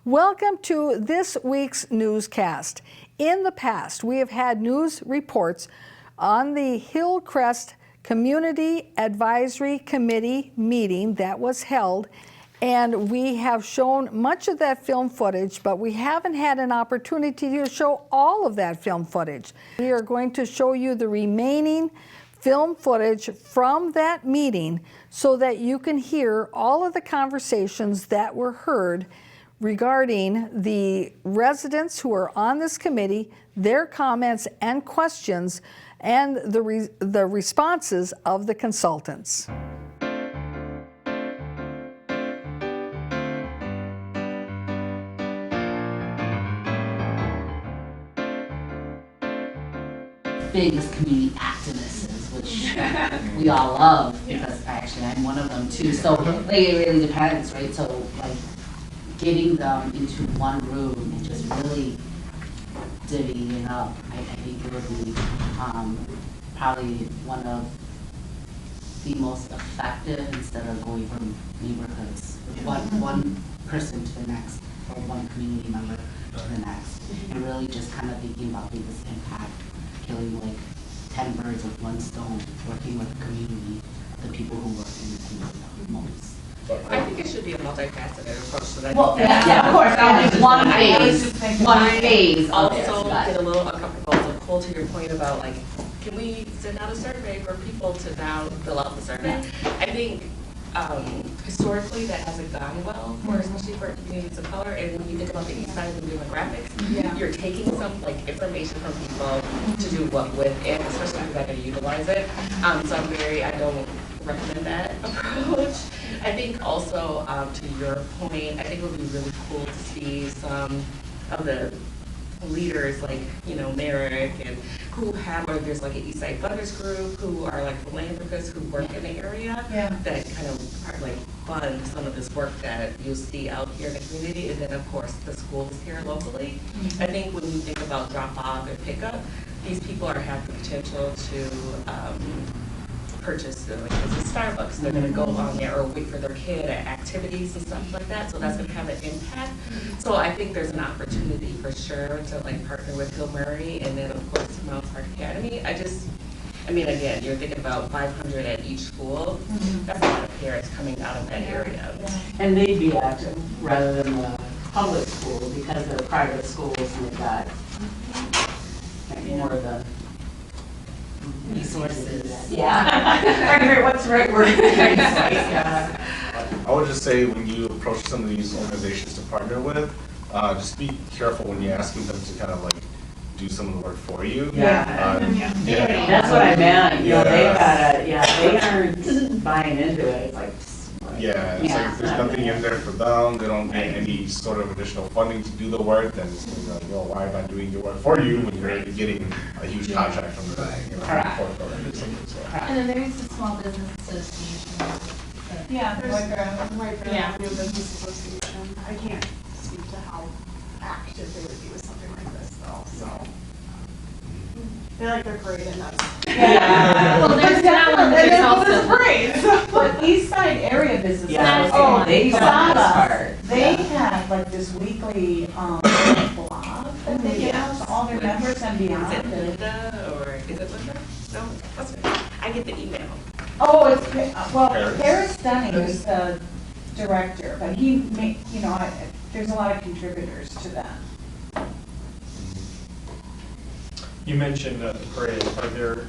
Welcome to this week's newscast. In the past, we have had news reports on the Hillcrest Community Advisory Committee meeting that was held, and we have shown much of that film footage, but we haven't had an opportunity to show all of that film footage. We are going to show you the remaining film footage from that meeting so that you can hear all of the conversations that were heard regarding the residents who are on this committee, their comments and questions, and the responses of the consultants. Biggest community activists, which we all love, because actually I'm one of them too. So like, it really depends, right? So like getting them into one room and just really divvying it up, I think it would be probably one of the most effective, instead of going from neighborhoods, one person to the next, or one community member to the next, and really just kind of thinking about the biggest impact, killing like 10 birds with one stone, working with the community, the people who work in the community most. I think it should be a multifaceted approach to that. Well, yeah, of course, that is one phase. Also get a little uncomfortable to pull to your point about like, can we send out a survey for people to now fill out the survey? I think historically that hasn't gone well, especially for communities of color. And when you think about the east side of the demographics, you're taking some like information from people to do what with it, especially if you're not going to utilize it. So I don't recommend that approach. I think also to your point, I think it would be really cool to see some of the leaders like, Merrick, and who have, or there's like an East Side Funders group who are like philanthropists who work in the area that kind of like fund some of this work that you'll see out here in the community, and then of course the schools here locally. I think when you think about drop off and pickup, these people have the potential to purchase like Starbucks. They're going to go on there or wait for their kid at activities and stuff like that. So that's going to have an impact. So I think there's an opportunity for sure to like partner with Hill Murray, and then of course Mount Park Academy. Again, you're thinking about 500 at each school. That's a lot of parents coming out of that area. And they'd be active rather than the public school, because they're private schools and they've got more of the resources. Yeah. What's the right word? I would just say when you approach some of these organizations to partner with, just be careful when you're asking them to kind of like do some of the work for you. That's what I meant. They aren't buying into it. It's like, like if there's nothing in there for them, they don't get any sort of additional funding to do the work, then it's like, well, why am I doing your work for you when you're getting a huge contract from the organization? And then there's the Small Business Association. There's New Business Association. I can't speak to how active they would be with something like this though, so. They like their parade and that's. Well, there's that one. There's also parade. But East Side area businesses, they have like this weekly blog that they give out to all their members and beyond. Is it Linda or is it Linda? No, that's right. I get the email. Oh, it's Harris Dunning is the director, but there's a lot of contributors to that. You mentioned the parade. Are there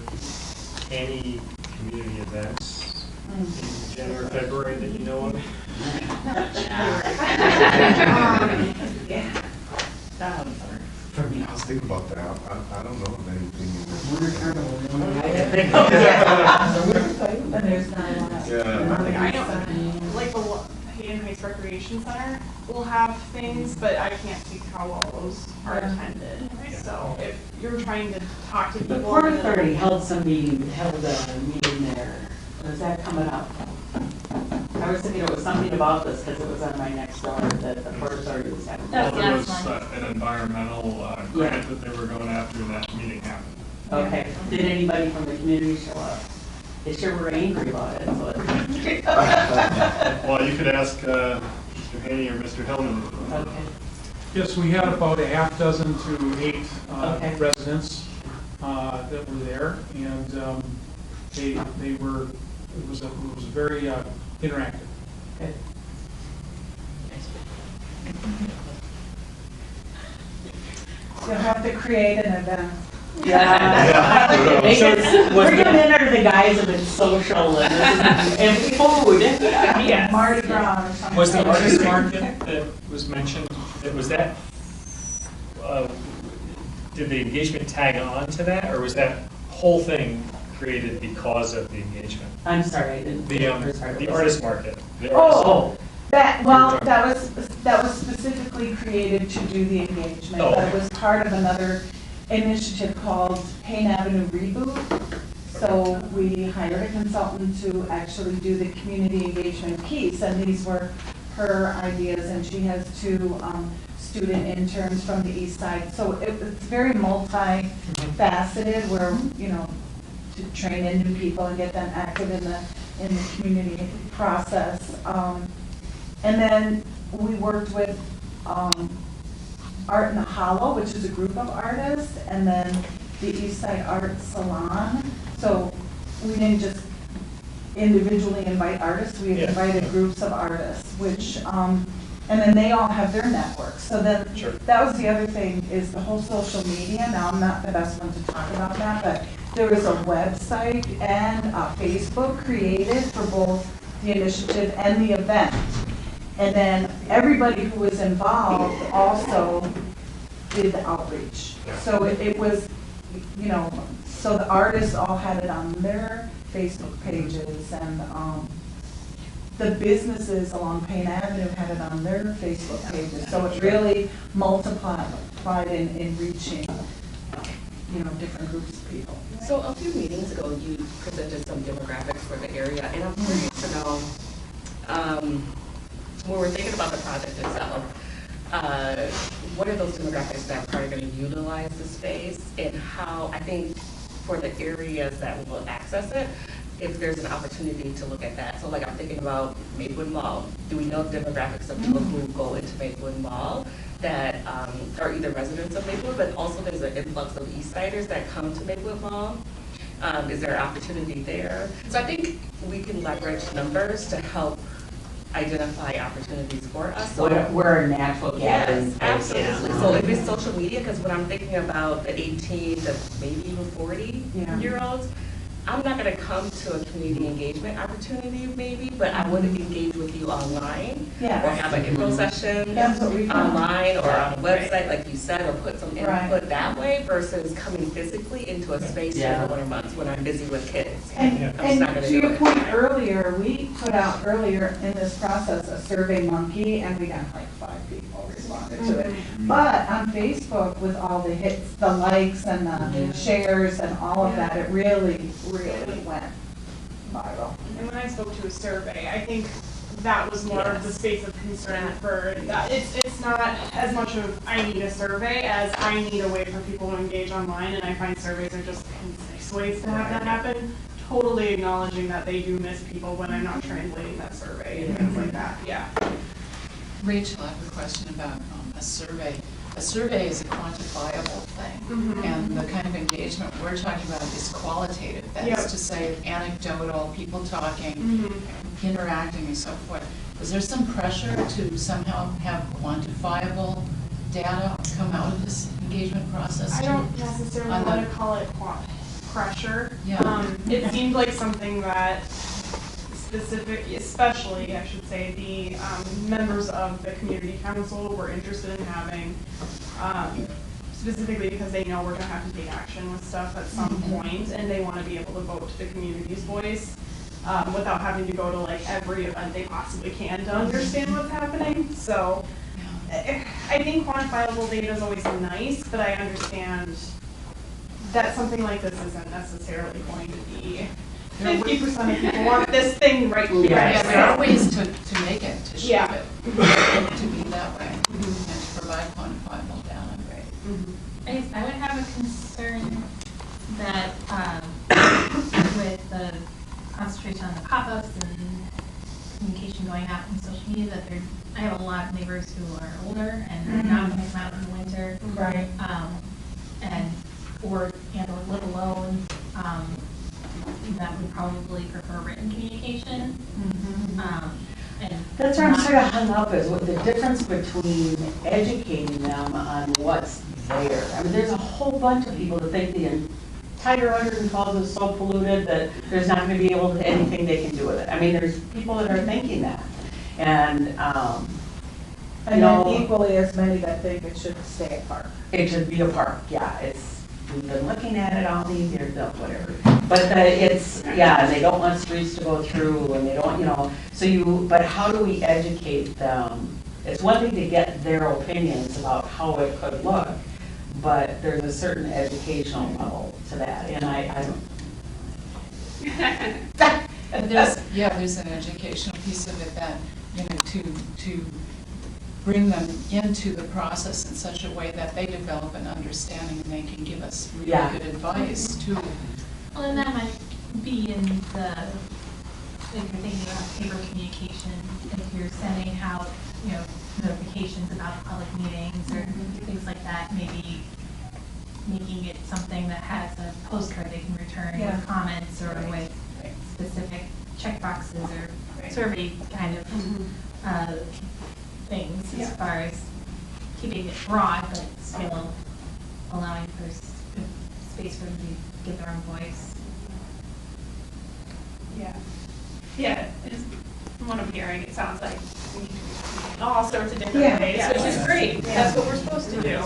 any community events in January or February that you know of? For me, I was thinking about that. I don't know of anything But there's not a lot. I know, like the Hayden Heights Recreation Center will have things, but I can't speak how well those are attended. So if you're trying to talk to people. The Port Authority held a meeting there. Was that coming up? I was thinking it was something about this because it was on my next door that the Port Authority was having. Well, there was an environmental grant that they were going after, and that meeting happened. Okay. Did anybody from the community show up? They sure were angry about it. Well, you could ask Mr. Haney or Mr. Hillman. Okay. Yes, we had about a half dozen to 8 Okay. residents that were there, and they were, it was very interactive. Good. You'll have to create an event. Yeah. Make So it, was bring them in under the guise of it's social and food. Yeah. Mardi Gras or something. Was the artist market that was mentioned, was that, did the engagement tag on to that, or was that whole thing created because of the engagement? I'm sorry, I didn't. The artist market. the artist- Oh, that was specifically created to do the engagement. Oh, But it okay. was part of another initiative called Payne Avenue Reboot. So we hired a consultant to actually do the community engagement piece, and these were her ideas, and she has 2 student interns from the east side. So it's very multifaceted, where, you know, to train in new people and get them active in the community process. And then we worked with Art in the Hollow, which is a group of artists, and then the East Side Art Salon. So we didn't just individually invite artists, we Yeah. invited groups of artists, which, and then they all have their networks. So then, Sure. that was the other thing, is the whole social media. Now, I'm not the best one to talk about that, but there was a website and a Facebook created for both the initiative and the event. And then everybody who was involved also did the outreach. Yeah. So it was, you know, so the artists all had it on their Facebook pages, and the businesses along Payne Avenue had it on their Facebook pages. So it really multiplied in reaching, you know, different groups of people. So a few meetings ago, you presented some demographics for the area, and I'm curious to know, when we're thinking about the project itself, what are those demographics that are probably going to utilize the space, and how, I think, for the areas that will access it, if there's an opportunity to look at that. So like I'm thinking about Maplewood Mall. Do we know the demographics of people who go into Maplewood Mall that are either residents of Maplewood, but also there's an influx of East Siders that come to Maplewood Mall? Is there an opportunity there? So I think we can leverage numbers to help identify opportunities for us. So We're a natural gathering yes, place. absolutely. So if it's social media, because when I'm thinking about the 18 to maybe even 40-year-olds, I'm not going to come to a community engagement opportunity maybe, but I would engage with you online. Yeah. Or have an info session That's what we found. online or on a website, like you said, or put some Right. input that way versus coming physically into a space Yeah. during the winter months when I'm busy with kids. And, I'm just and not gonna to do your it. point earlier, we put out earlier in this process a Survey Monkey, and we got like 5 people responded to it. But on Facebook, with all the hits, the likes and the shares and all of that, it really, really went viral. And when I spoke to a survey, I think that was more of the space of concern for that. It's not as much of I need a survey as I need a way for people to engage online, and I find surveys are just concise ways to have that happen. Totally acknowledging that they do miss people when I'm not translating that survey and things like that, yeah. Rachel, I have a question about a survey. A survey is a quantifiable thing, and the kind of engagement we're talking about is qualitative. That Yep. is to say, anecdotal, people talking, Mm-hmm. interacting, and so forth. Is there some pressure to somehow have quantifiable data come out of this engagement process? I don't necessarily on the- want to call it pressure. Yeah. It seemed like something that especially, I should say, the members of the community council were interested in having, specifically because they know we're gonna have to take action with stuff at some point, and they want to be able to vote to the community's voice without having to go to like every event they possibly can to understand what's happening. So I think quantifiable data is always nice, but I understand that something like this isn't necessarily going to be 50% of people want this thing right here. Yeah, there are ways to make it, to shape Yeah. it, to be that way, and to provide quantifiable data. I guess I would have a concern that with the concentration on the pop-ups and communication going out on social media that I have a lot of neighbors who are older and they're not going to come out in the winter. Right. Or a little alone, that would probably prefer written communication. And That's where I'm not- sort of hung up, is what the difference between educating them on what's there. I mean, there's a whole bunch of people that think the entire 112 is so polluted that there's not going to be able to anything they can do with it. I mean, there's people that are thinking that. And, you And know, then equally as many that think it should stay a park. it should be a park, yeah, we've been looking at it all these years, no, whatever. But they don't want streets to go through, and they don't, but how do we educate them? It's one thing to get their opinions about how it could look, but there's a certain educational level to that, and I don't. And there's an educational piece of it that, to bring them into the process in such a way that they develop an understanding and they can give us really good advice too. Well, and that might be in if you're thinking about paper communication, if you're sending out, notifications about public meetings or things like that, maybe making it something that has a postcard they can return with comments or with specific checkboxes or survey kind of things as far as keeping it broad, but still allowing for space for them to give their own voice. Yeah, from what I'm hearing, it sounds like we can do all sorts of different ways, which is great. That's what we're supposed to do.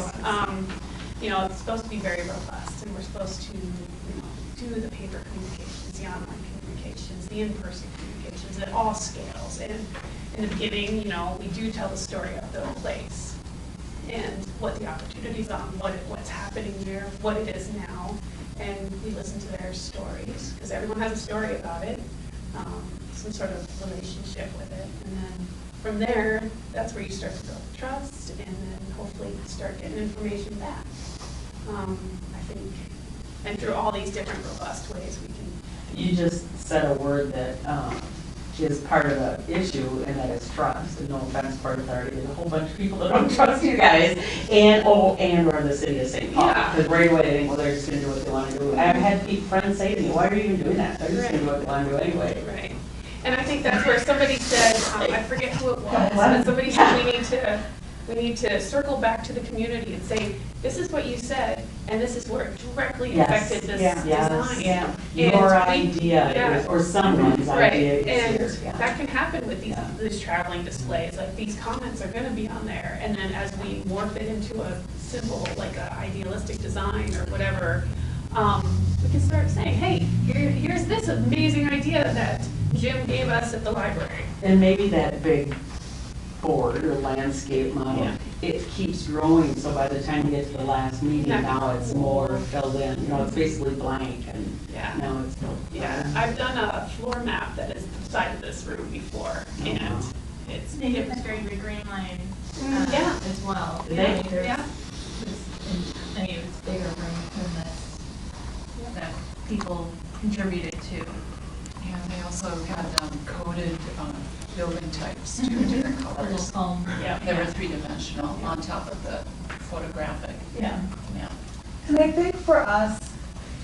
It's supposed to be very robust, and we're supposed to do the paper communications, the online communications, the in-person communications at all scales. And in the beginning, we do tell the story of the place and what the opportunities are, what's happening there, what it is now, and we listen to their stories, because everyone has a story about it, some sort of relationship with it, and then from there, that's where you start to build trust, and then hopefully start getting information back. I think, and through all these different robust ways we can. You just said a word that is part of the issue, and that is trust. And no offense, Port Authority, there's a whole bunch of people that don't trust you guys, and or the city of St. Paul. Because right away they think, well, they're just going to do what they want to do. I've had friends say to me, why are you even doing that? They're just going to do what they want to do anyway. Right. And I think that's where somebody said, I forget who it was, but somebody said we need to circle back to the community and say, this is what you said, and this is where it directly affected this design. Yeah. And Your idea, or someone's idea is and that can happen with these traveling displays. Like, these comments are going to be on there, and then as we morph it into a simple, like a idealistic design or whatever, we can start saying, hey, here's this amazing idea that Jim gave us at the library. And maybe that big board or landscape model, it keeps growing, so by the time you get to the last meeting, now it's more filled in, it's basically blank, and now it's filled. I've done a floor map that is the side of this room before, and They demonstrated the green line as well. They? It's bigger room than this that people contributed to. And they also had coded building types, too, different colors. They were three-dimensional on top of the photographic. And I think for us,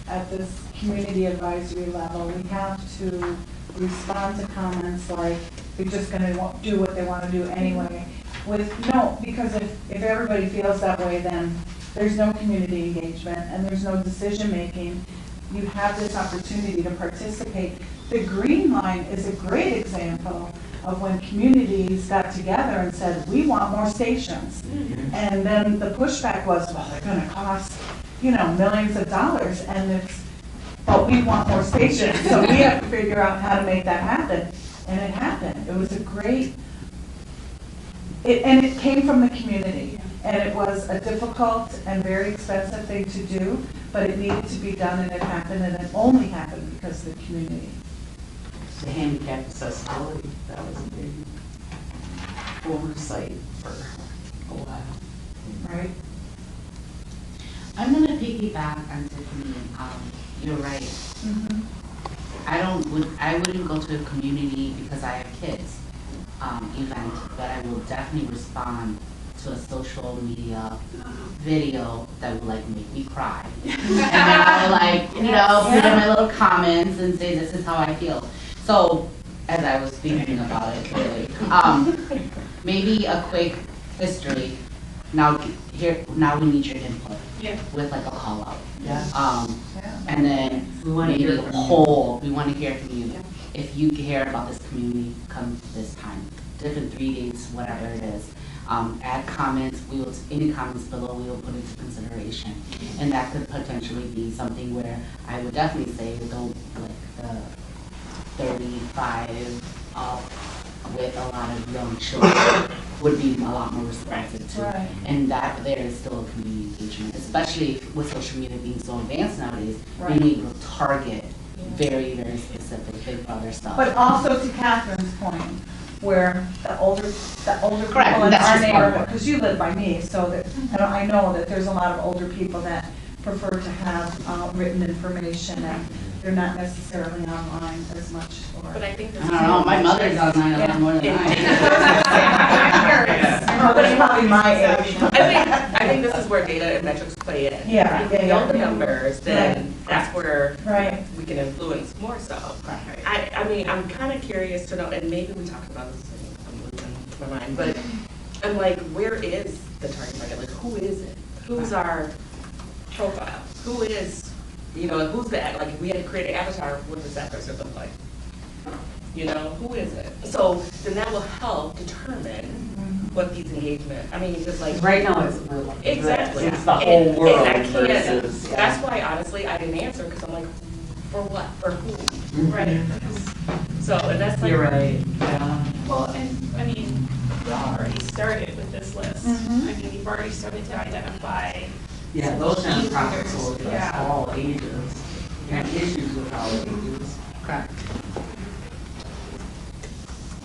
at this community advisory level, we have to respond to comments like, they're just gonna do what they wanna do anyway. Because if everybody feels that way, then there's no community engagement and there's no decision-making. You have this opportunity to participate. The Green Line is a great example of when communities got together and said, we want more stations. And then the pushback was, well, they're gonna cost, millions of dollars, and but we want more stations, so we have to figure out how to make that happen. And it happened. It was a great, and it came from the community. And it was a difficult and very expensive thing to do, but it needed to be done, and it happened, and it only happened because of the community. The handicap accessibility, that was a big oversight for a while. Right? I'm gonna piggyback on Tiffany. You're right. I wouldn't go to a community because I have kids. event, but I will definitely respond to a social media video that will like make me cry. And then I will like, you know, put in my little comments and say this is how I feel. So as I was thinking about it, really, maybe a quick history. Now we need your input with like a call out. Yeah. And then We wanna maybe hear the from you. whole, we want to hear from you. If you care about this community, come this time. Different 3 dates, whatever it is. Add comments, any comments below we will put into consideration. And that could potentially be something where I would definitely say the 35 up with a lot of young children would be a lot more responsive to. Right. And that there is still a community engagement, especially with social media being so advanced nowadays, Right. being able to target very, very specific Big Brother stuff. But also to Catherine's point, where the older people Correct, in that's our just one neighborhood, part. because you live by me, so that, I know that there's a lot of older people that prefer to have written information, and they're not necessarily online as much. But I think this I is. don't know, my mother's online a lot more than I am. Somebody probably my age. I think this is where data and metrics play in. Yeah, If we yeah, know the yeah. numbers, then that's where Right. we can influence more so. I mean, I'm kind of curious to know, and maybe we talked about this, and I'm losing my mind, but I'm like, where is the target market? Like, who is it? Who's our profile? Who is, you know, who's the, like, if we had to create an avatar, what does that person look like? You know, who is it? So then that will help determine what these engagement, I mean, because like. Right now, it's, Exactly. it's the whole world And I can't, versus. that's why honestly, I didn't answer, because I'm like, for what, for who? Right. So, and that's like. You're right, yeah. Well, and, I mean, y'all already started with this list. Mhm. I mean, you've already started to identify. Yeah, those nonprofits will address Yeah. all ages, and issues with all ages. Correct.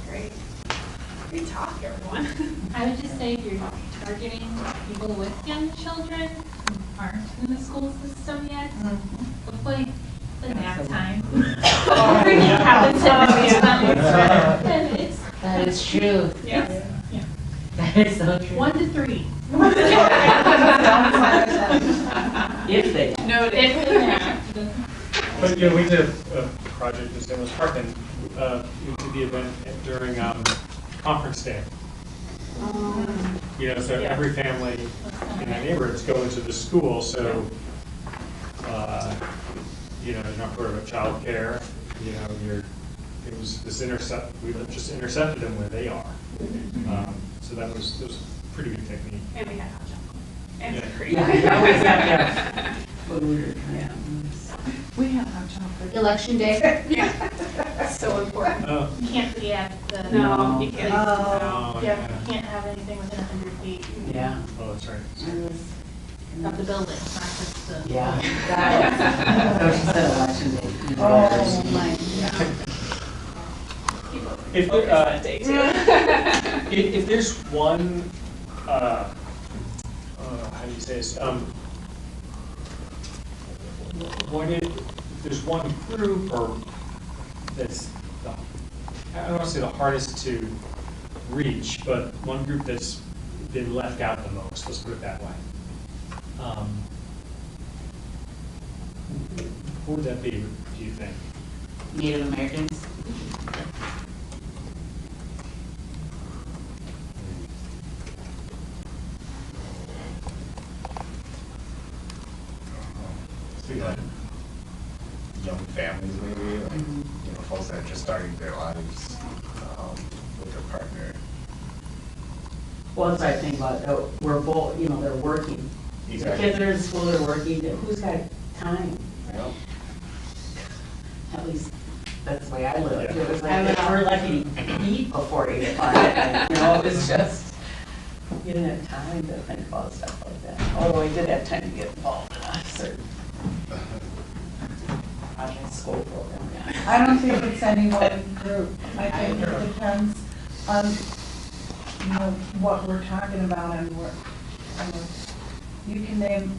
Great. Great talk, everyone. I would just say if you're targeting people with young children who aren't in the school system yet, hopefully the nap time. Everything happens at nap time. And it's, That is true. Yes. That is so true. 1 to 3. If they. Noted. If the nap. But, you know, we did a project in San Luis Park, and we did the event during conference day. You know, so every family in that neighborhood is going to the school, so, you know, you're not worried about childcare, you know, it was this we just intercepted them where they are. So that was a pretty good technique. And we had hot chocolate. And Yeah. cream. Yeah. Food, yeah. We have hot chocolate. Election day. So important. Oh, You can't be at the. No, you can't. oh, Yeah, yeah. you can't have anything within 100 feet Yeah. Oh, that's right. of the building, not just the. Yeah. No, she said election day. Oh, my. If, That day too. if there's one, how do you say this? If there's one group or that's, I don't want to say the hardest to reach, but one group that's been left out the most, let's put it that way. Who would that be, do you think? Native Americans. Speaking of young families, maybe, like, you know, folks that are just starting their lives with their partner. Well, that's what I think about, we're both, you know, they're working. The Exactly. kids are in school, they're working, who's got time? Yep. At least, that's the way I live. Yeah. It was like, we're lucky to eat before 8 o'clock, you know, it's just, you didn't have time to think about stuff like that. Although I did have time to get involved in a certain project, school program, yeah. I don't think it's any one group. I think it depends on, you know, what we're talking about and you can name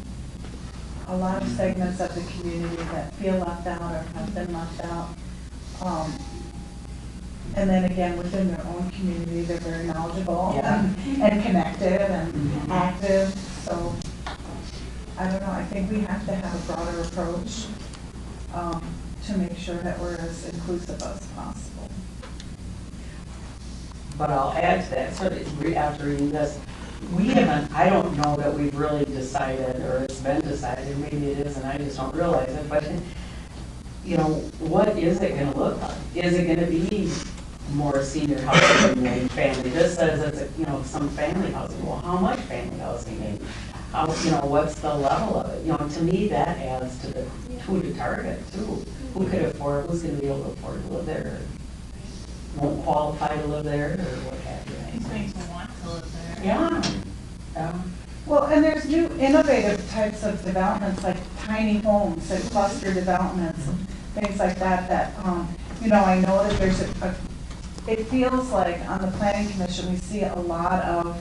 a lot of segments of the community that feel left out or have been left out. And then again, within their own community, they're very knowledgeable Yeah. and connected and Mhm. active. So, I don't know, I think we have to have a broader approach to make sure that we're as inclusive as possible. But I'll add to that, sort of after reading this, we haven't, I don't know that we've really decided, or it's been decided, maybe it is, and I just don't realize it, but, you know, what is it gonna look like? Is it gonna be more senior housing than family? This says it's, you know, some family housing. Well, how much family housing maybe? How, you know, what's the level of it? You know, to me, that adds to the, who to target too. Who could afford, who's gonna be able to afford to live there? Won't qualify to live there, or what have you? These makes me want to live there. Yeah. Yeah. Well, and there's new innovative types of developments, like tiny homes and cluster developments, and things like that, that, you know, I know that there's it feels like on the planning commission, we see a lot of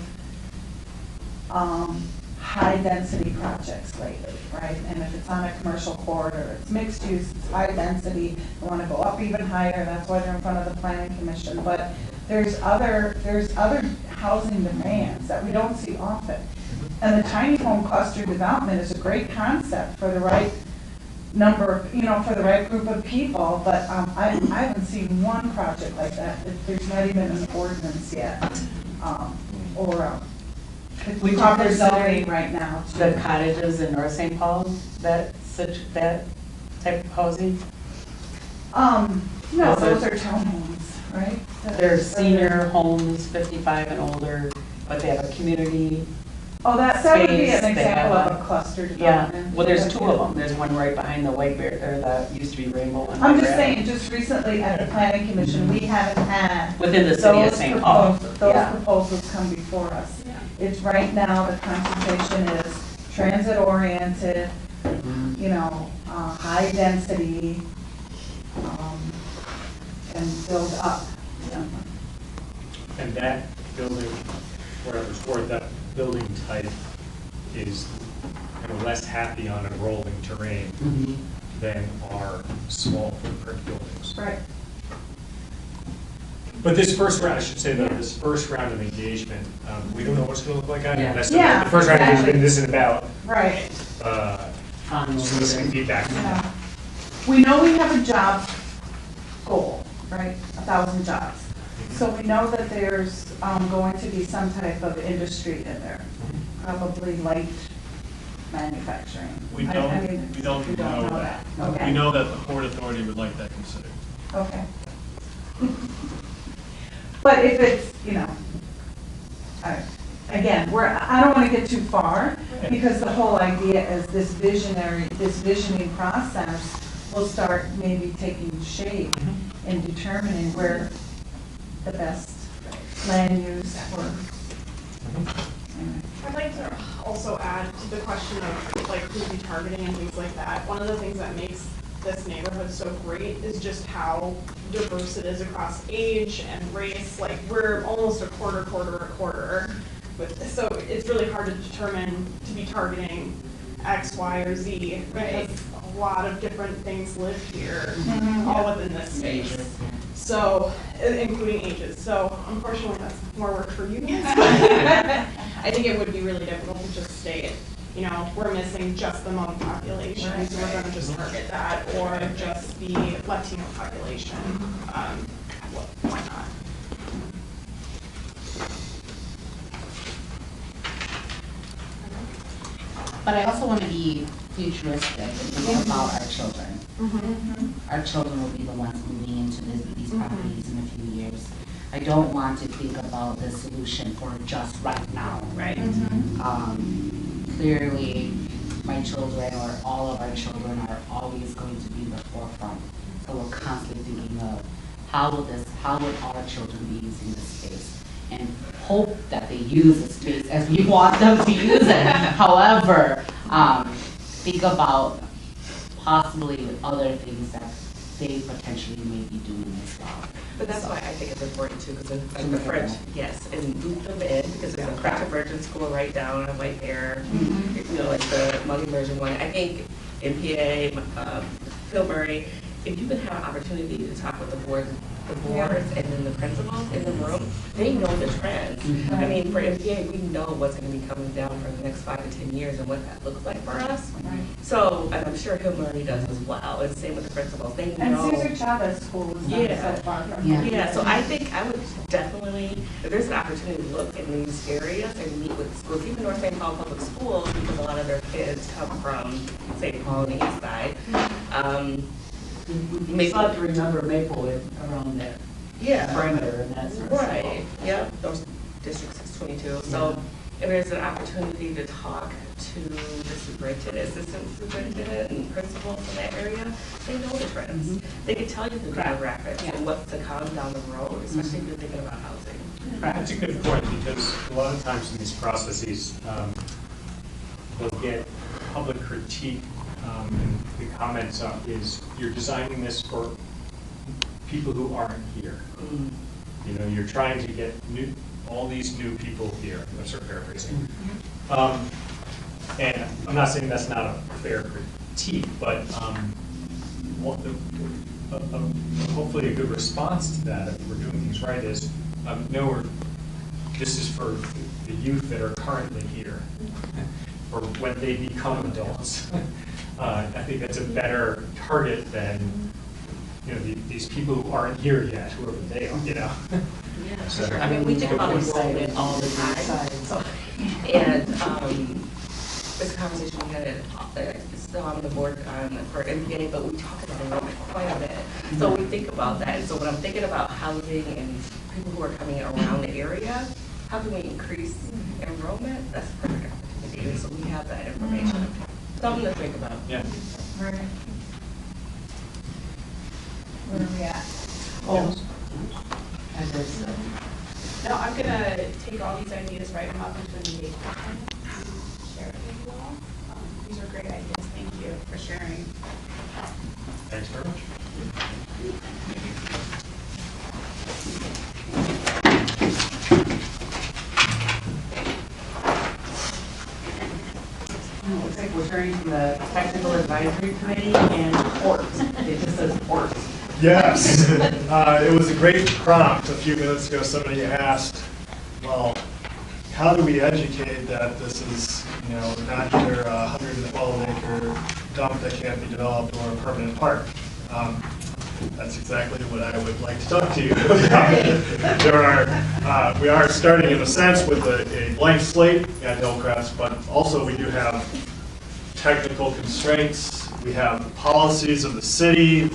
high-density projects lately, right? And if it's on a commercial corridor, it's mixed use, it's high density, they want to go up even higher, that's why they're in front of the planning commission. But there's other housing demands that we don't see often. And the tiny home cluster development is a great concept for the right number, you know, for the right group of people, but I haven't seen one project like that. There's not even an ordinance yet, or Would you proper consider zoning right now. The cottages in North St. Paul, that type of housing? No, those are townhomes, right? They're senior homes, 55 and older, but they have a community. Oh, that would be space, an they example have of a cluster Yeah, development. well, there's two of them. There's one right behind the White Bear, or that used to be Rainbow. and I'm just Red. saying, just recently at the planning commission, we haven't had Within the city of those St. Paul. those Yeah. proposals come before us. It's right now, the concentration is transit oriented, Mhm. you know, high density, and build up. And that building, whatever it's worth, that building type is kind of less happy on a rolling terrain Mhm. than our small footprint buildings. Right. But this first round, I should say that this first round of engagement, we don't know what it's gonna look like. Yeah. That's Yeah, the first round of exactly. engagement isn't about Right. soliciting feedback. Yeah. We know we have a job goal, right? 1,000 jobs. So we know that there's going to be some type of industry in there, probably light manufacturing. We I don't, mean, we don't know that. Okay. We know that the Port Authority would like that considered. Okay. But if it's, you know, again, I don't want to get too far, because the whole idea is this visioning process will start maybe taking shape and determining where the best land use or. I'd like to also add to the question of like who we targeting and things like that. One of the things that makes this neighborhood so great is just how diverse it is across age and race. Like we're almost a quarter with this. So it's really hard to determine to be targeting X, Y, or Z because a lot of different things live here, all within this space. So, including ages. So, unfortunately, that's more work for you guys. I think it would be really difficult to just state, you know, we're missing just the Hmong population, so we're going to just target that, or just the Latino population. Why not? But I also want to be futuristic and think about our children. Our children will be the ones moving into these properties in a few years. I don't want to think about the solution for just right now. Right. Clearly, my children or all of our children are always going to be in the forefront. So we're constantly thinking of how would our children be using this space? And hope that they use the space as we want them to use it. However, think about possibly other things that they potentially may be doing as well. But that's why I think it's important too, because like the French, yes, and loop them in, because there's a French immersion school right down on White Bear, you know, like the Hmong immersion one. I think in PA, Phil Murray, if you could have an opportunity to talk with the board the boards and then the principals in the room, they know the trends. I mean, for MPA, we know what's going to be coming down for the next 5 to 10 years and what that looks like for us. So, and I'm sure Hillcrest does as well. It's the same with the principals. They And know. Cesar Chavez School is not Yeah. so far from Yeah. here. Yeah, so I think I would definitely, if there's an opportunity to look in these areas and meet with schools, even North St. Paul Public Schools, because a lot of their kids come from St. Paul on the east side. We still have to remember Maplewood around that Yeah. perimeter and that sort of stuff. Right, yeah, those District 622. So if there's an opportunity to talk to the superintendent, assistant superintendent, and principals in that area, they know the trends. They can tell you the demographics and what's to come down the road, especially if you're thinking about housing. That's a good point, because a lot of times in these processes, we'll get public critique, and the comments is, you're designing this for people who aren't here. You know, you're trying to get all these new people here. I'm sort of paraphrasing. And I'm not saying that's not a fair critique, but hopefully a good response to that, if we're doing things right, is no, this is for the youth that are currently here, or when they become adults. I think that's a better target than, you know, these people who aren't here yet, whoever they are, you know. Yeah, sure. I mean, we think about enrollment all the time. So, and it's a conversation we had still on the board for MPA, but we talk about enrollment quite a bit. So we think about that. So when I'm thinking about housing and people who are coming around the area, how can we increase enrollment? That's a perfect opportunity. So we have that information. Something to think about. Yeah. Right. Where are we at? No, I'm gonna take all these ideas, write them up into an engagement plan, and share it with you all. These are great ideas. Thank you for sharing. Thanks very much. Looks like we're turning from the technical advisory committee and ports. It just says ports. Yes, it was a great prompt a few minutes ago. Somebody asked, well, how do we educate that this is, you know, not your 112-acre dump that can't be developed or a permanent park? That's exactly what I would like to talk to you about. We are starting in a sense with a blank slate at Hillcrest, but also we do have technical constraints. We have policies of the city,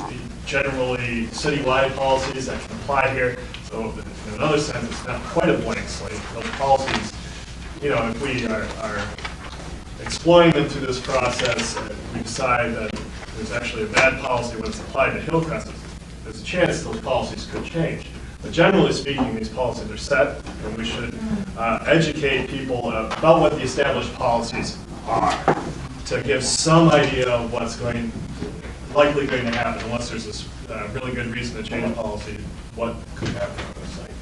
generally citywide policies that can apply here. So in another sense, it's not quite a blank slate. Those policies, you know, if we are exploring them through this process and we decide that there's actually a bad policy when it's applied to Hillcrest, there's a chance those policies could change. But generally speaking, these policies are set, and we should educate people about what the established policies are to give some idea of what's likely going to happen, unless there's this really good reason to change policy, what could happen on the site.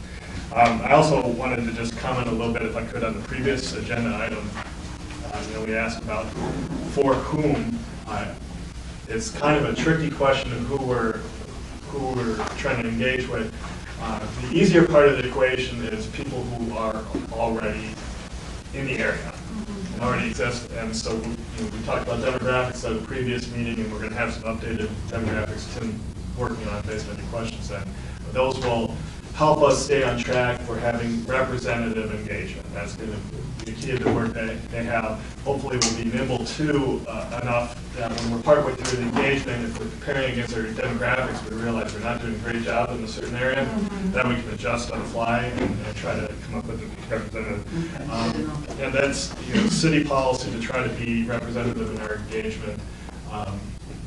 I also wanted to just comment a little bit, if I could, on the previous agenda item. You know, we asked about for whom. It's kind of a tricky question of who we're trying to engage with. The easier part of the equation is people who are already in the area and already exist. And so, you know, we talked about demographics at the previous meeting, and we're going to have some updated demographics Tim working on based on your questions then. But those will help us stay on track for having representative engagement. That's going to be key to the work they have. Hopefully we'll be nimble too enough that when we're partway through the engagement, if we're comparing against our demographics, we realize we're not doing a great job in a certain area, then we can adjust on the fly and try to come up with a representative. And that's, you know, city policy to try to be representative in our engagement.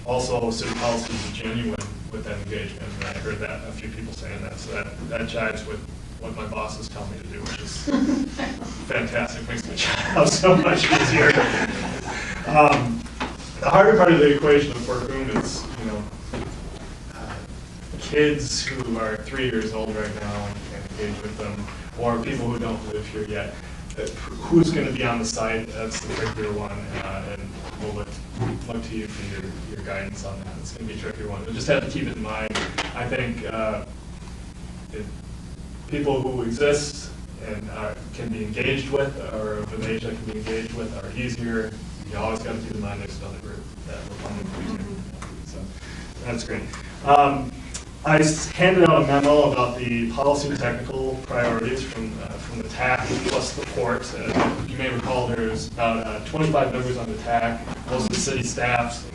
Also, city policy is genuine with that engagement, and I heard that a few people saying that, so that jives with what my bosses tell me to do, which is fantastic, makes my job so much easier. The harder part of the equation for whom is, you know, kids who are 3 years old right now and can't engage with them, or people who don't live here yet. Who's going to be on the site? That's the trickier one, and we'll look to you for your guidance on that. It's going to be a trickier one. We just have to keep it in mind. I think people who exist and can be engaged with, or of an age that can be engaged with, are easier. You always got to keep in mind there's another group that we're planning to do. So that's great. I handed out a memo about the policy and technical priorities from the TAC plus the port. You may recall there's about 25 members on the TAC, most of the city staffs,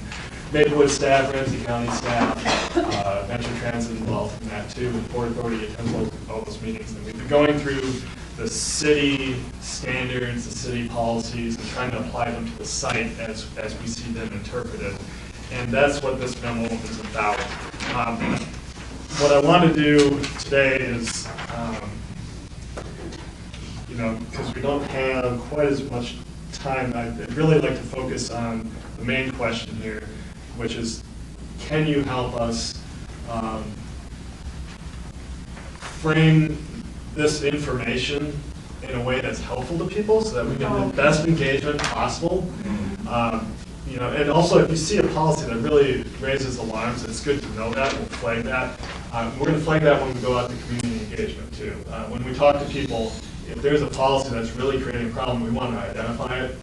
Maplewood staff, Ramsey County staff, Metro Transit involved in that too, and Port Authority attends all those meetings. And we've been going through the city standards, the city policies, and trying to apply them to the site as we see them interpreted. And that's what this memo is about. What I want to do today is, because we don't have quite as much time, I'd really like to focus on the main question here, which is, can you help us frame this information in a way that's helpful to people so that we get the best engagement possible? And also, if you see a policy that really raises alarms, it's good to know that. We'll flag that. We're going to flag that when we go out to community engagement too. When we talk to people, if there's a policy that's really creating a problem, we want to identify it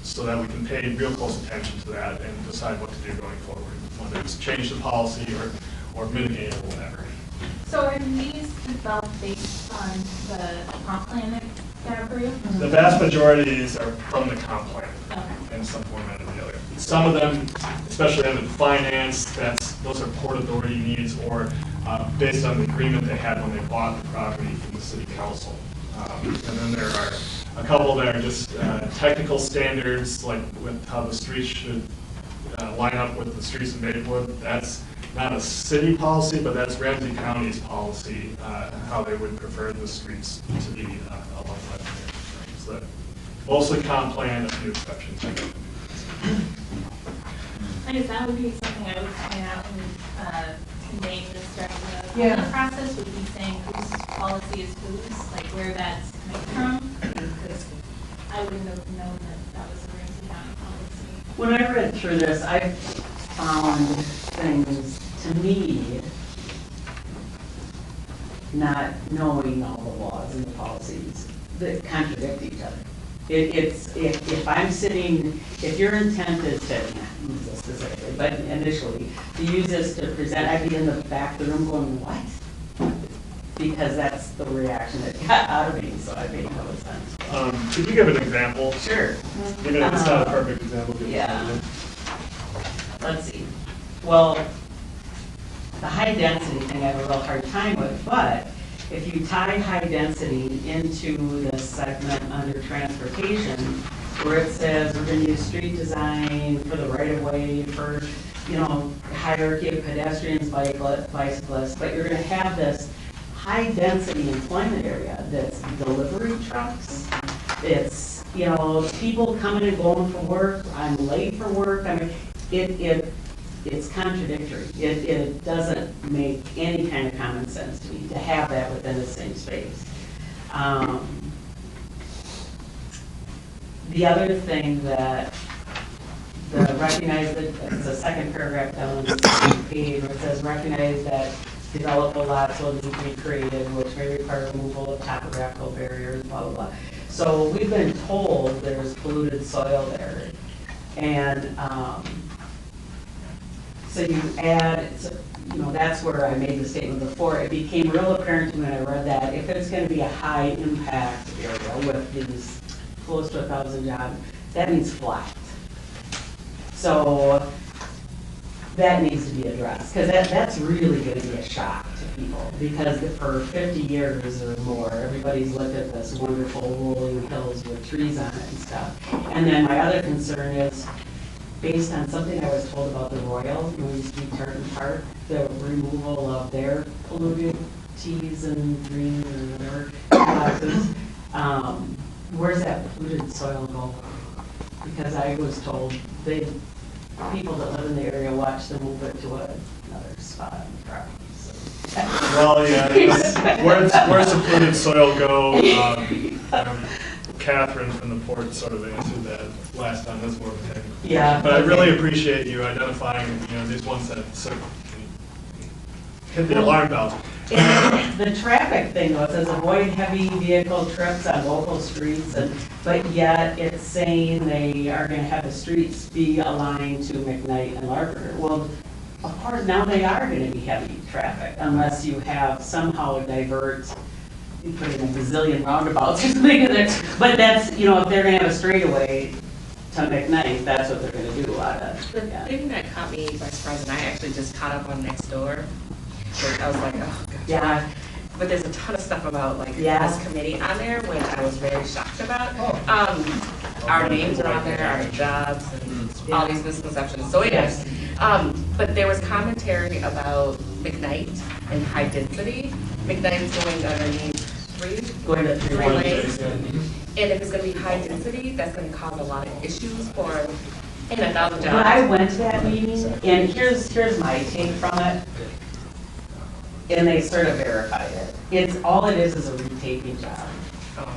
so that we can pay real close attention to that and decide what to do going forward, whether it's change the policy or mitigate it or whatever. So are these developed based on the comp plan that got approved? The vast majorities are from the comp plan. Okay. In some format or the other. Some of them, especially under the finance, those are Port Authority needs or based on the agreement they had when they bought the property from the city council. And then there are a couple that are just technical standards, like with how the streets should line up with the streets in Maplewood. That's not a city policy, but that's Ramsey County's policy, how they would prefer the streets to be along that area. So that mostly comp plan, a few exceptions. I guess that would be something I would point out in name this during Yeah. the process, would be saying whose policy is whose, like where that's coming from, because I wouldn't have known that was a Ramsey County policy. When I read through this, I found things, to me, not knowing all the laws and the policies that contradict each other. If I'm sitting, if your intent is to, not use this specifically, but initially, to use this to present, I'd be in the back of the room going, what? Because that's the reaction that got out of me, so I made no sense. Could you give an example? Sure. Even if it's not a perfect example. give Yeah. an Let's see. Well, the high density thing I have a real hard time with, but if you tie high density into the segment under transportation, where it says we're going to use street design for the right of way, for, hierarchy of pedestrians, bicyclists, but you're going to have this high density employment area that's delivery trucks. It's, people coming and going from work. I'm late for work. I mean, it's contradictory. It doesn't make any kind of common sense to me to have that within the same space. The other thing that recognize that, it's the second paragraph down on the second page, where it says recognize that developable lots will need to be created, which may require removal of topographical barriers, blah, blah, blah. So we've been told there's polluted soil there. And so you add, that's where I made the statement before. It became real apparent to me when I read that if it's going to be a high impact area with these close to 1,000 jobs, that means flat. So that needs to be addressed, because that's really going to be a shock to people, because for 50 years or more, everybody's looked at this wonderful rolling hills with trees on it and stuff. And then my other concern is, based on something I was told about the Royal, when we used to be Tartan Park, the removal of their polluted teas and green or whatever boxes, where's that polluted soil go? Because I was told people that live in the area watch them move it to another spot on the property. So. Well, yeah, where's the polluted soil go? Catherine from the port sort of answered that last time. That's more of a technical question. But I really appreciate you identifying, these ones that sort of hit the alarm bells. And the traffic thing though, it says avoid heavy vehicle trips on local streets, but yet it's saying they are gonna have the streets be aligned to McKnight and Larberger. Well, of course, now they are gonna be heavy traffic unless you have somehow divert, you put in a bazillion roundabouts or something in there. But that's, you know, if they're gonna have a straightaway to McKnight, that's what they're gonna do a lot of. The Yeah. thing that caught me by surprise, and I actually just caught up on Nextdoor, but I was like, oh, God. Yeah. But there's a ton of stuff about like Yeah. this committee on there, which I was very shocked about. Our names are on there, our jobs, and all these misconceptions. So yes, but there was commentary about McKnight and high density. McKnight's going underneath Going to three three lanes. And if it's gonna be high density, that's gonna cause a lot of issues for, and 1,000 When I jobs. went to that meeting, and here's my take from it, and they sort of verified it. It's, all it is a retaping job.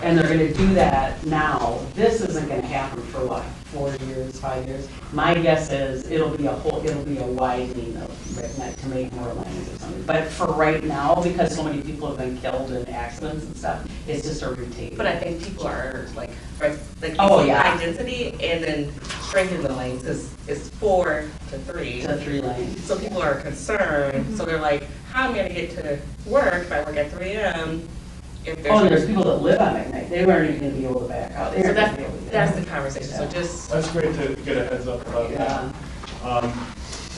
And they're gonna do that now. This isn't gonna happen for what, 4 years, 5 years? My guess is it'll be a widening of McKnight to make more lanes or something. But for right now, because so many people have been killed in accidents and stuff, it's just a retaping. But I think people are like you Oh, see yeah. high density and then shrinking the lanes, because it's 4 to 3. To 3 lanes. So people are concerned, so they're like, how am I gonna get to work if I work at 3 a.m. if Oh, and there's there's. people that live on McKnight. They weren't even gonna be able to back out. They So aren't gonna be able to that's do the conversation, so Yeah. just, That's great to get a heads up about that. Yeah.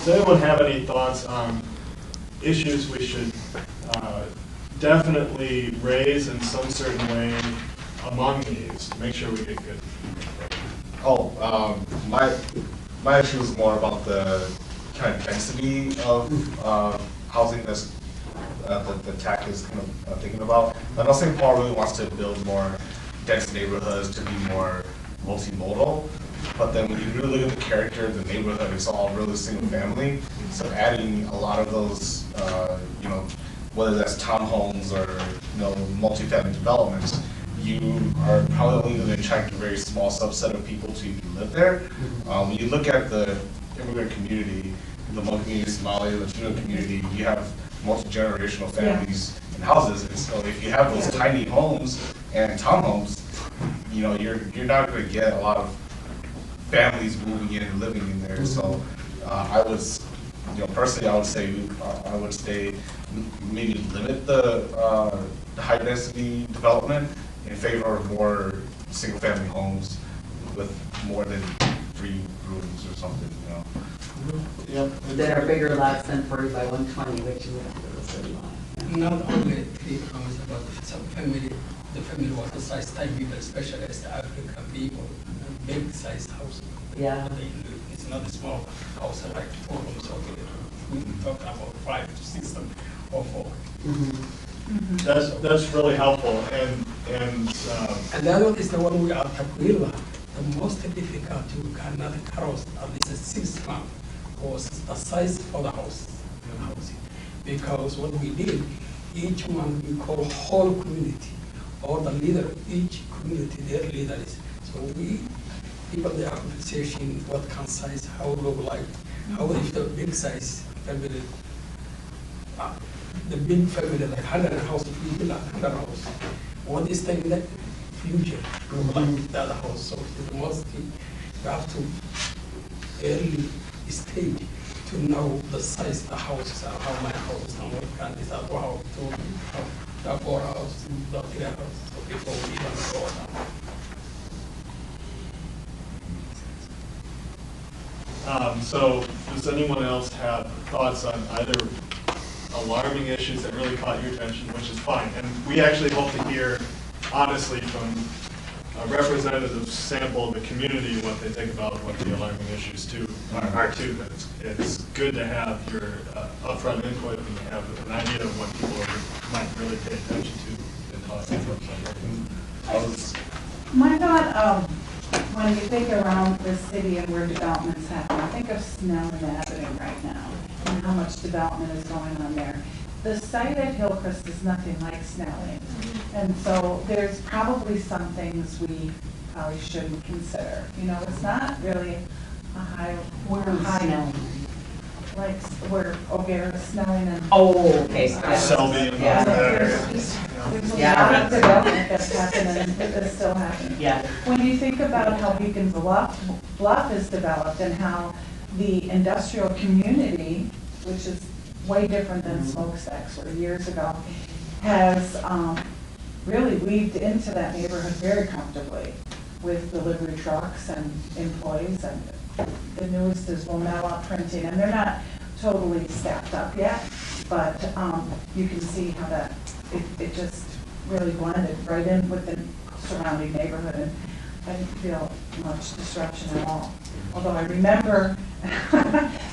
Does anyone have any thoughts on issues we should definitely raise in some certain way among these to make sure we get good? My issue is more about the kind of density of housing that's, the TAC is kind of thinking about. I'm not saying Paul really wants to build more dense neighborhoods to be more multimodal, but then when you really look at the character of the neighborhood, it's all really single family. So adding a lot of those, whether that's townhomes or, multifamily developments, you are probably going to attract a very small subset of people to even live there. When you look at the immigrant community, the Hmong community, Somali, Latino community, you have multi-generational families and houses. And so if you have those tiny homes and townhomes, you're not going to get a lot of families moving in and living in there. So personally, I would say I would stay, maybe limit the high density development in favor of more single family homes with more than 3 rooms or something, Yep. That are bigger lots than 40 by 120, which is the city line. Not only 3 rooms, but some family, the family was the size type people, especially as the African people, big size house. Yeah. It's not a small house, like 4 rooms or we talk about 5 to 6 or 4. That's really helpful, and And the other one is the one we are Tapuila. The most difficult you cannot cross at least 6 months was the size of the house. Because what we did, each one we call whole community, or the leader, each community, their leader is. So we, people, they are conversation, what kind of size, how look like, how if the big size family, the big family, like 100 house, we build 100 house. What is the like future, like the other house, so the most, you have to early stage to know the size of the houses, how many houses, and what kind is that, how to, the 4 houses, the 3 houses, so before we even go down. So does anyone else have thoughts on either alarming issues that really caught your attention, which is fine, and we actually hope to hear honestly from a representative sample of the community what they think about what the alarming issues are too. But it's good to have your upfront input and have an idea of what people might really pay attention to and talk about. My thought, when you think around the city and where development's happening, think of Snellen Avenue right now and how much development is going on there. The site at Hillcrest is nothing like Snelling. And so there's probably some things we probably shouldn't consider. It's not really a high. Where is Snelling? like where O'Gara, Snelling and. Oh, okay. Selby and Yeah. that area. There's a Yeah. lot of development that's happening and that's still happening. Yeah. When you think about how Beacon Bluff is developed and how the industrial community, which is way different than smokestacks were years ago, has really weaved into that neighborhood very comfortably with delivery trucks and employees, and the newest is Wonella Printing, and they're not totally staffed up yet, but you can see how that, it just really blended right in with the surrounding neighborhood, and I didn't feel much disruption at all. Although I remember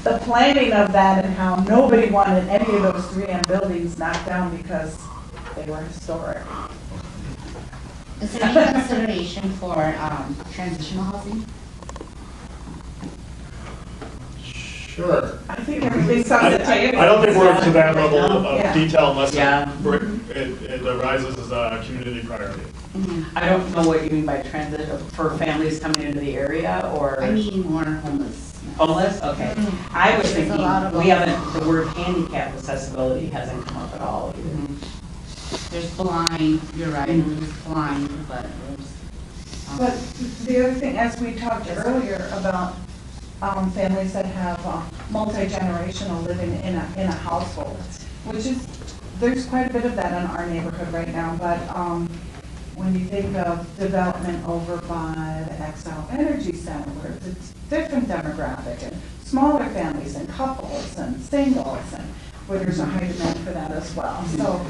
the planning of that and how nobody wanted any of those 3M buildings knocked down because they were historic. Is there any consideration for transitional housing? Sure. I think everything's on the table. I don't think we're up to that level Yeah. of detail unless Yeah. it arises as a community priority. I don't know what you mean by transit, for families coming into the area or I mean more homeless. homeless? Okay. I was There's a thinking, lot of we them. haven't, the word handicap accessibility hasn't come up at all either. There's blind, you're right, there's blind, but there's. But the other thing, as we talked earlier about families that have multi-generational living in a household, which is, there's quite a bit of that in our neighborhood right now, but when you think of development over by the Exile Energy Center, where it's different demographic, and smaller families and couples and singles, and where there's a high demand for that as well. So,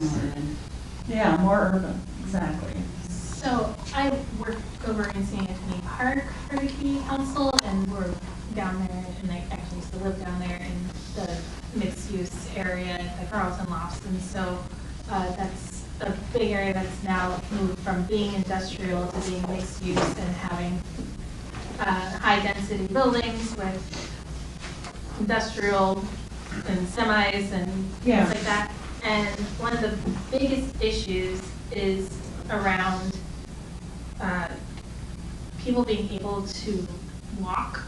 yeah, more urban, exactly. So I work over in San Antonio Park for the community council, and we're down there, and I actually used to live down there in the mixed-use area at Carlton Lofts, and so that's a big area that's now moved from being industrial to being mixed-use and having high-density buildings with industrial and semis and Yeah. things like that. And one of the biggest issues is around people being able to walk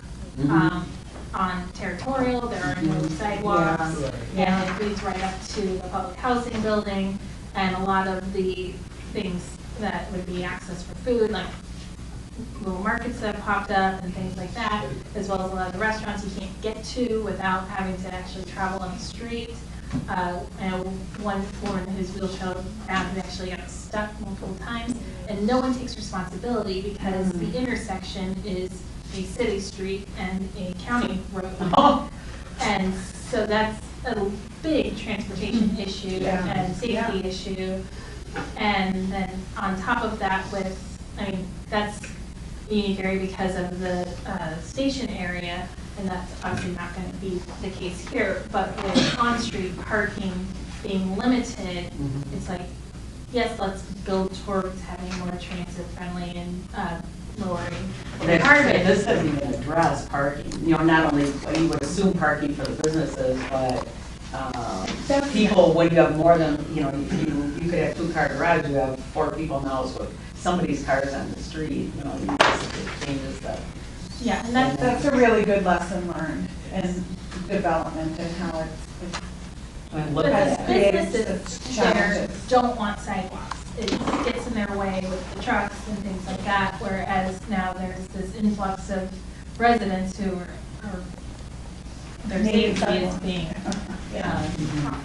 on territorial. There are no sidewalks, and it leads right up to the public housing building, and a lot of the things that would be access for food, like little markets that have popped up and things like that, as well as a lot of the restaurants you can't get to without having to actually travel on the street. I know one woman who's wheelchair bound who actually got stuck multiple times, and no one takes responsibility because the intersection is a city street and a county road. And so that's a big transportation issue and safety issue. And then on top of that with, I mean, that's a unique area because of the station area, and that's obviously not going to be the case here, but with on-street parking being limited, it's like, yes, let's build towards having more transit-friendly and lowering carbon. This doesn't even address parking, you know, not only, you would assume parking for the businesses, but people, when you have more than, you know, you could have 2-car garage, you have 4 people now, so if somebody's car's on the street, you know, it changes the. Yeah, and That's a really good lesson learned in development and how it's but has the created businesses such there challenges. don't want sidewalks. It gets in their way with the trucks and things like that, whereas now there's this influx of residents who are their Needing safety is sidewalks. being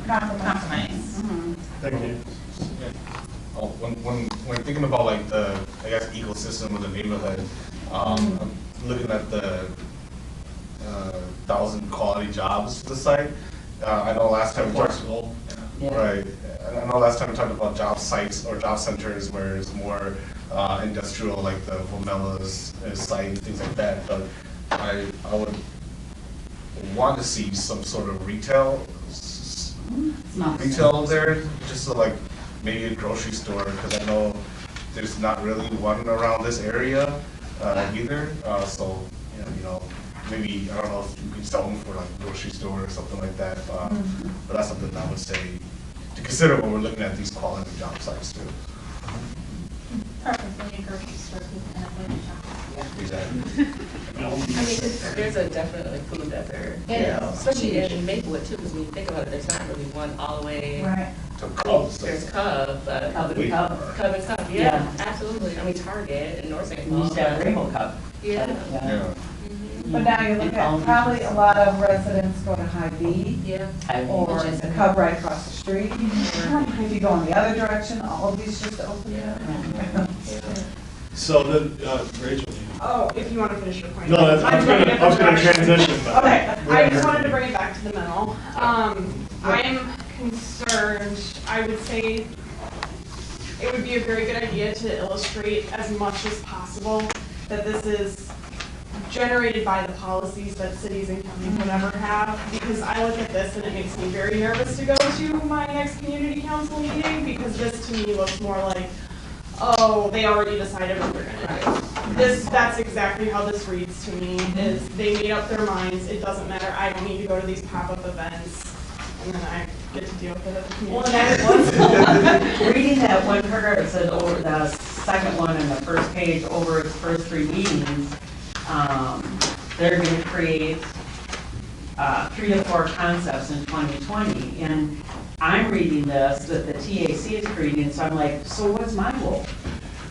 compromised. Thank you. Oh, when thinking about like the, I guess, ecosystem of the neighborhood, I'm looking at the 1,000 quality jobs to the site. I know last time we talked, right, I know last time we talked about job sites or job centers where it's more industrial, like the Vomella's site, things like that, but I would want to see some sort of retail there, just so like maybe a grocery store, because I know there's not really one around this area either. So you know, maybe I don't know if you could sell them for like a grocery store or something like that. But that's something I would say to consider when we're looking at these quality job sites too. Preferably a grocery store. Exactly. there's a definite like food desert, you It know, is. especially in Maplewood too, because when you think about it, there's not really one all the way. Right. To Cubs. There's Cub, but Cub and Cub. Cub and Cub, Yeah. yeah, absolutely. I mean, Target and North St. We Paul. used to have Rainbow Cup. Yeah. Yeah. But now you look at, probably a lot of residents go to Hy-Vee Yeah. or the Cub right across the street. If you go in the other direction, all of these just open up. So then, Rachel. Oh, if you want to finish your point. No, that's, I was gonna transition, but. Okay, I just wanted to bring it back to the middle. I'm concerned, I would say it would be a very good idea to illustrate as much as possible that this is generated by the policies that cities and counties would ever have, because I look at this and it makes me very nervous to go to my next community council meeting, because this to me looks more like, oh, they already decided what they're gonna do. That's exactly how this reads to me, is they made up their minds, it doesn't matter, I don't need to go to these pop-up events, and then I get to deal with it at the community. Well, and I was reading that one paragraph, it said over the second one on the first page, over its first 3 meetings, they're gonna create 3 to 4 concepts in 2020. And I'm reading this, that the TAC is creating, so I'm like, so what's my role?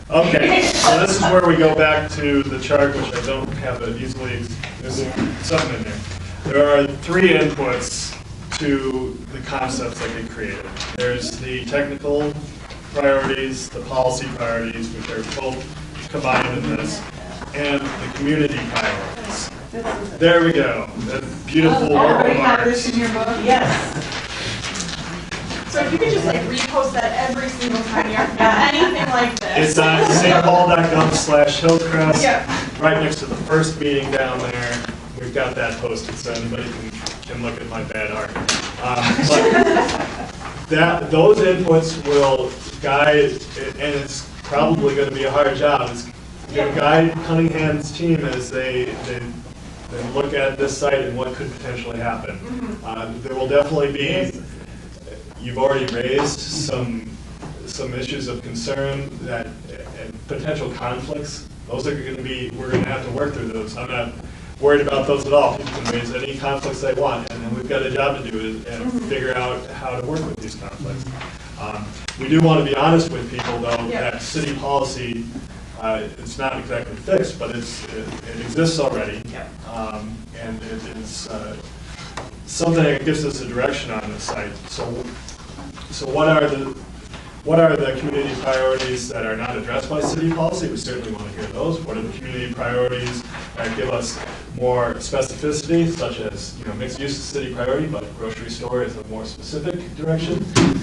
Okay, so this is where we go back to the chart, which I don't have it easily, there's something in there. There are 3 inputs to the concepts that get created. There's the technical priorities, the policy priorities, which are both combined in this, and the community priorities. There we go, that beautiful This in your book? Yes. So if you could just like repost that every single time you have to do anything like this. It's on stpaul.gov/Hillcrest, Yeah. right next to the first meeting down there. We've got that posted, so anybody can look at my bad art. But those inputs will guide, and it's probably going to be a hard job, it's going to guide Cunningham's team as they look at this site and what could potentially happen. There will definitely be, you've already raised some issues of concern that, and potential conflicts. Those are going to be, we're going to have to work through those. I'm not worried about those at all. People can raise any conflicts they want, and then we've got a job to do and figure out how to work with these conflicts. We do want to be honest with people, though, that city policy, it's not exactly fixed, but it exists already. And it is something that gives us a direction on the site. So what are the community priorities that are not addressed by city policy? We certainly want to hear those. What are the community priorities that give us more specificity, such as mixed use is a city priority, but grocery store is a more specific direction?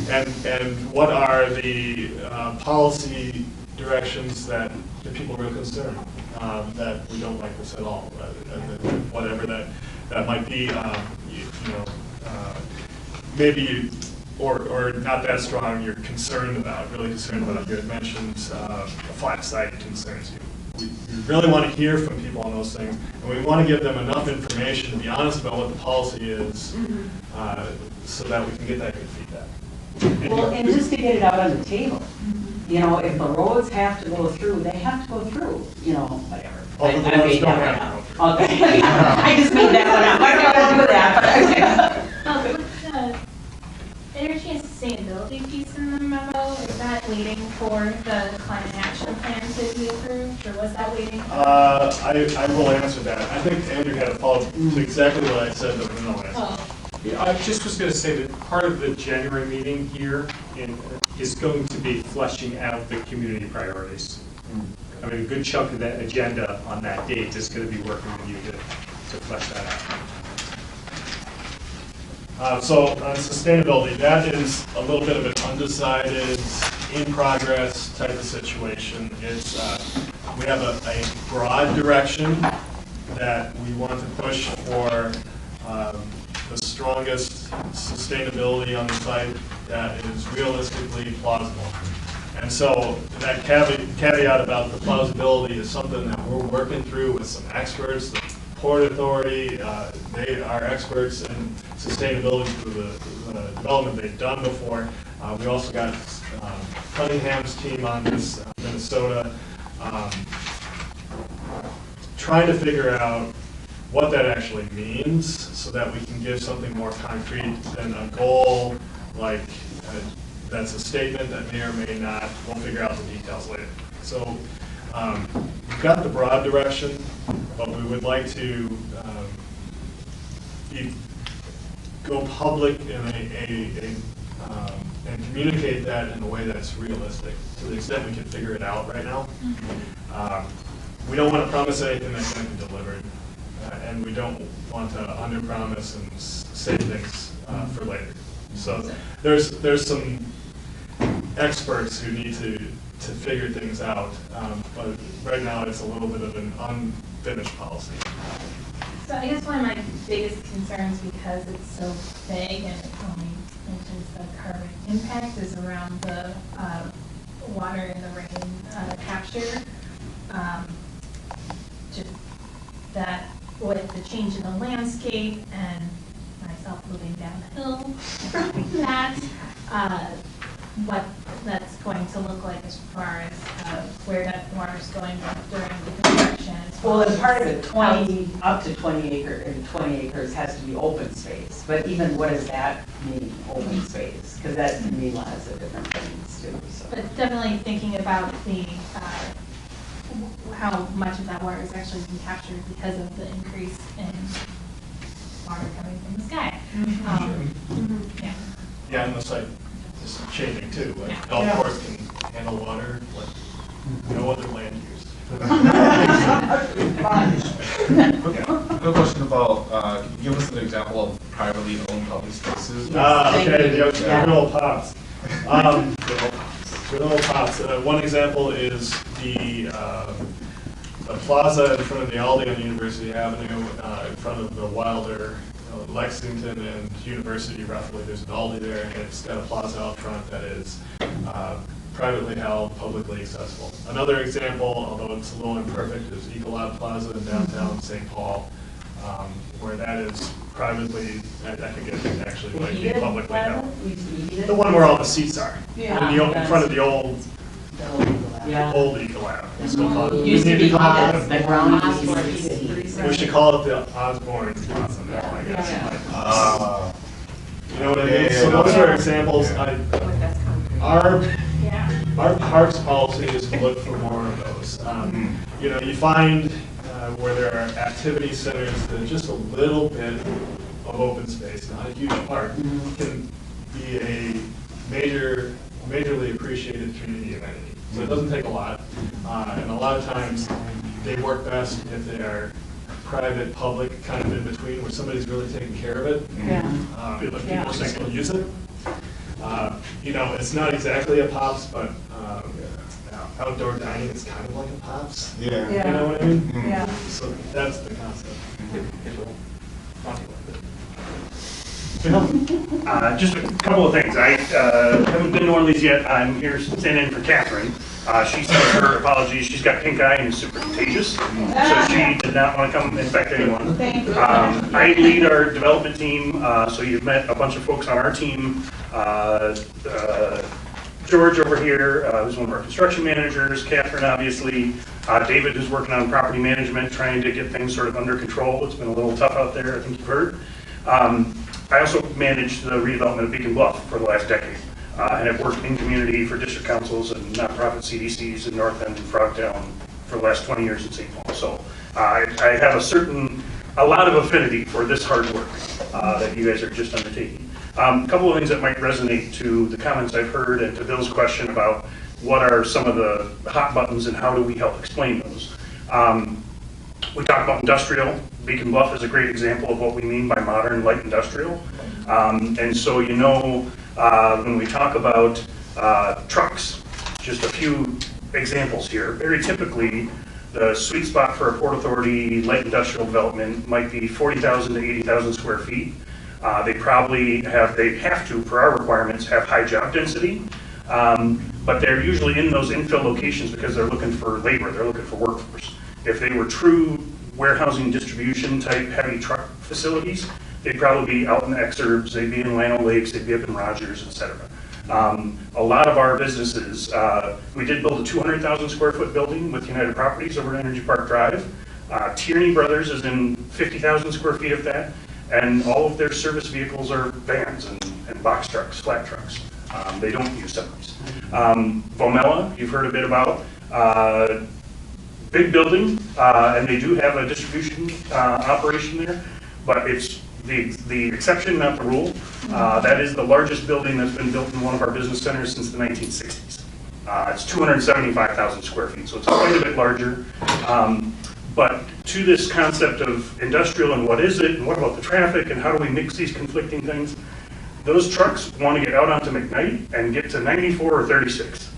And what are the policy directions that people are real concerned that we don't like this at all? Whatever that might be, maybe. Or not that strong, you're concerned about, really concerned about. You had mentioned a flat site concerns you. We really want to hear from people on those things, and we want to give them enough information to be honest about what the policy is, so that we can get that good feedback. Well, and just to get it out on the table. If the roads have to go through, they have to go through, whatever. All the I roads made don't that have to one up. Okay. I just made that one up. I don't want to do that, but. With the energy and sustainability piece in the memo, is that waiting for the climate action plan to be approved, or was that waiting? I will answer that. I think Andrew had a follow-up to exactly what I said, but no answer. Oh. Yeah, I just was going to say that part of the January meeting here is going to be fleshing out the community priorities. I mean, a good chunk of that agenda on that date is going to be working with you to flesh that out. So on sustainability, that is a little bit of an undecided, in progress type of situation. It's we have a broad direction that we want to push for the strongest sustainability on the site that is realistically plausible. And so that caveat about the plausibility is something that we're working through with some experts. The Port Authority, they are experts in sustainability through the development they've done before. We also got Cunningham's team on this, Minnesota. trying to figure out what that actually means so that we can give something more concrete than a goal, like that's a statement that may or may not, we'll figure out the details later. So we've got the broad direction, but we would like to go public in and communicate that in a way that's realistic, to the extent we can figure it out right now. We don't want to promise anything that can't be delivered, and we don't want to under-promise and say things for later. So there's some experts who need to figure things out, but right now it's a little bit of an unfinished policy. So I guess one of my biggest concerns, because it's so vague and it only mentions the carbon impact, is around the water and the rain capture. Just that with the change in the landscape and myself moving down the hill, that what that's going to look like as far as where that water's going during the construction. Well, and part of it, up to 20 acres has to be open space. But even what does that mean, open space? Because that can mean lots of different things too, so. But definitely thinking about the, how much of that water is actually being captured because of the increase in water coming from the sky. Yeah. Yeah, and the site is changing too. Like Yeah. golf course can handle water like no other land use. Okay. Good question about, can you give us an example of privately owned public spaces? Okay, the Yeah. good old pops. Good old pops. One example is the plaza in front of the Aldi on University Avenue, in front of the Wilder, Lexington and University roughly. There's an Aldi there, and it's got a plaza out front that is privately held, publicly accessible. Another example, although it's a little imperfect, is Ecolab Plaza in downtown St. Paul, where that is privately, I think it actually might be publicly held. The one where all the seats are, in front of the old Ecolab. It's still called- It used to be the ground used to be. We should call it the Osborne Plaza now, I guess. You know what I mean? So those are examples. Our parks policy is to look for more of those. You know, you find where there are activity centers that are just a little bit of open space, not a huge park, can be a majorly appreciated community amenity. So it doesn't take a lot, and a lot of times they work best if they are private, public, kind of in between, where somebody's really taking care of it. If people think they'll use it. You know, it's not exactly a Pops, but outdoor dining is kind of like a Pops. Yeah. You know what I mean? Yeah. So that's the concept. Just a couple of things. I haven't been to Orleans yet. I'm here standing in for Catherine. She sent her apologies. She's got pink eye and is super contagious, so she did not want to come infect anyone. I lead our development team, so you've met a bunch of folks on our team. George over here, who's one of our construction managers, Catherine, obviously, David, who's working on property management, trying to get things sort of under control. It's been a little tough out there, I think you've heard. I also managed the redevelopment of Beacon Bluff for the last decade, and I've worked in community for district councils and nonprofit CDCs in North End and Frogtown for the last 20 years in St. Paul. So I have a lot of affinity for this hard work that you guys are just undertaking. A couple of things that might resonate to the comments I've heard and to Bill's question about what are some of the hot buttons and how do we help explain those. We talk about industrial. Beacon Bluff is a great example of what we mean by modern light industrial. And so, you know, when we talk about trucks, just a few examples here. Very typically, the sweet spot for a Port Authority light industrial development might be 40,000 to 80,000 square feet. They have to, for our requirements, have high job density. But they're usually in those infill locations because they're looking for labor, they're looking for workforce. If they were true warehousing distribution type heavy truck facilities, they'd probably be out in the exurbs, they'd be in Lino Lakes, they'd be up in Rogers, et cetera. A lot of our businesses, we did build a 200,000 square foot building with United Properties over at Energy Park Drive. Tierney Brothers is in 50,000 square feet of that, and all of their service vehicles are vans and box trucks, flat trucks. They don't use semis. Vomella, you've heard a bit about. Big building, and they do have a distribution operation there, but it's the exception, not the rule. That is the largest building that's been built in one of our business centers since the 1960s. It's 275,000 square feet, so it's quite a bit larger. But to this concept of industrial and what is it, and what about the traffic, and how do we mix these conflicting things, those trucks want to get out onto McKnight and get to 94 or 36.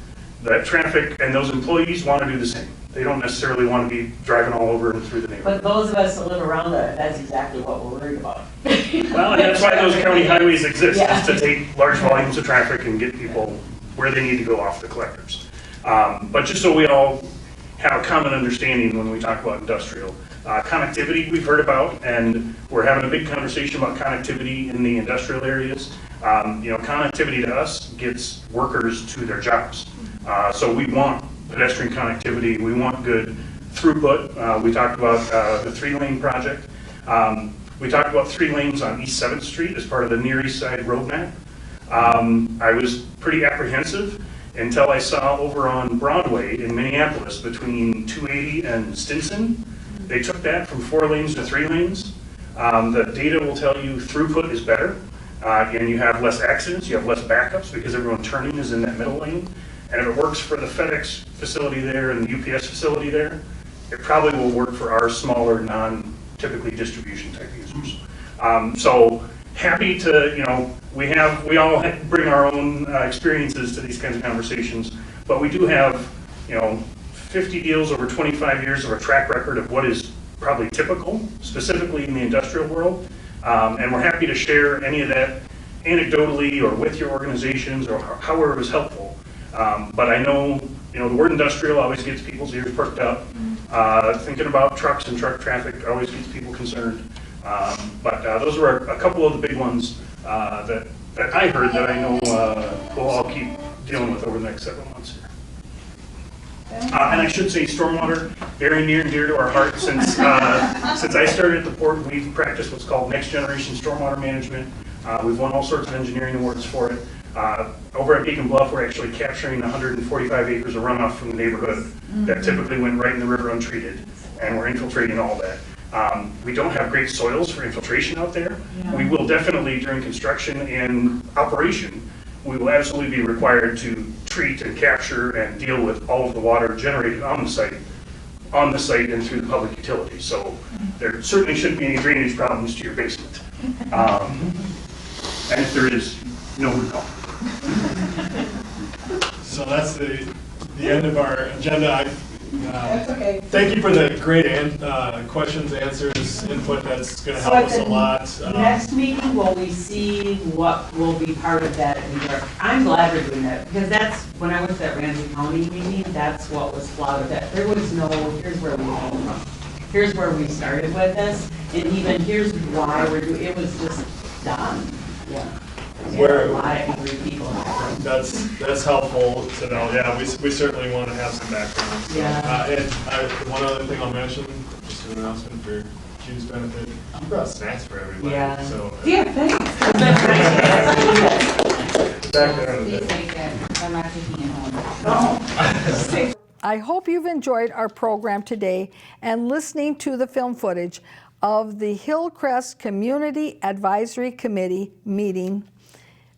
That traffic and those employees want to do the same. They don't necessarily want to be driving all over and through the neighborhood. But those of us that live around there, that's exactly what we're worried about. Well, and that's why those county highways exist, Yeah. is to take large volumes of traffic and get people where they need to go off the collectors. But just so we all have a common understanding when we talk about industrial. Connectivity we've heard about, and we're having a big conversation about connectivity in the industrial areas. Connectivity to us gets workers to their jobs. So we want pedestrian connectivity, we want good throughput. We talked about the 3-lane project. We talked about 3 lanes on East 7th Street as part of the Near East Side roadmap. I was pretty apprehensive until I saw over on Broadway in Minneapolis between 280 and Stinson. They took that from 4 lanes to 3 lanes. The data will tell you throughput is better, and you have less accidents, you have less backups because everyone turning is in that middle lane. And if it works for the FedEx facility there and the UPS facility there, it probably will work for our smaller, non-typically distribution type users. So happy to, we all bring our own experiences to these kinds of conversations, but we do have, 50 deals over 25 years of a track record of what is probably typical, specifically in the industrial world. And we're happy to share any of that anecdotally or with your organizations or however it was helpful. But I know, the word industrial always gets people's ears perked up. Thinking about trucks and truck traffic always gets people concerned. But those were a couple of the big ones that I heard that I know we'll all keep dealing with over the next several months here. And I should say stormwater, very near and dear to our heart. Since I started at the port, we've practiced what's called next generation stormwater management. We've won all sorts of engineering awards for it. Over at Beacon Bluff, we're actually capturing 145 acres of runoff from the neighborhood that typically went right in the river untreated, and we're infiltrating all that. We don't have great soils for infiltration out there. Yeah. We will definitely, during construction and operation, we will absolutely be required to treat and capture and deal with all of the water generated on the site and through the public utilities. So there certainly shouldn't be any drainage problems to your basement. And if there is, no recall. So that's the end of our agenda. That's okay. Thank you for the great questions, answers, input. That's going to help us a lot. Next meeting, will we see what will be part of that? I'm glad we're doing that, because that's, when I was at Ramsey County meeting, that's what was flouted. That there was no, here's where we came from. Here's where we started with this, and even here's why we're doing it. Was just done. Yeah. Where, a lot of angry people. That's helpful to know. Yeah, we certainly want to have some background. Yeah. And one other thing I'll mention, just an announcement for June's benefit. You brought snacks for everybody. Yeah. So, yeah, thanks. Back there. Please take that. I'm not taking it home. I hope you've enjoyed our program today and listening to the film footage of the Hillcrest Community Advisory Committee meeting.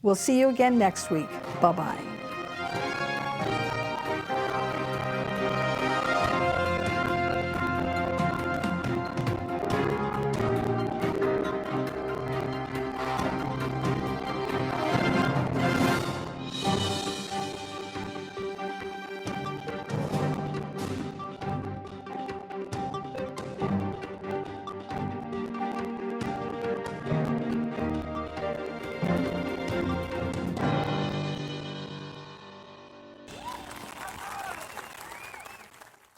We'll see you again next week. Bye-bye.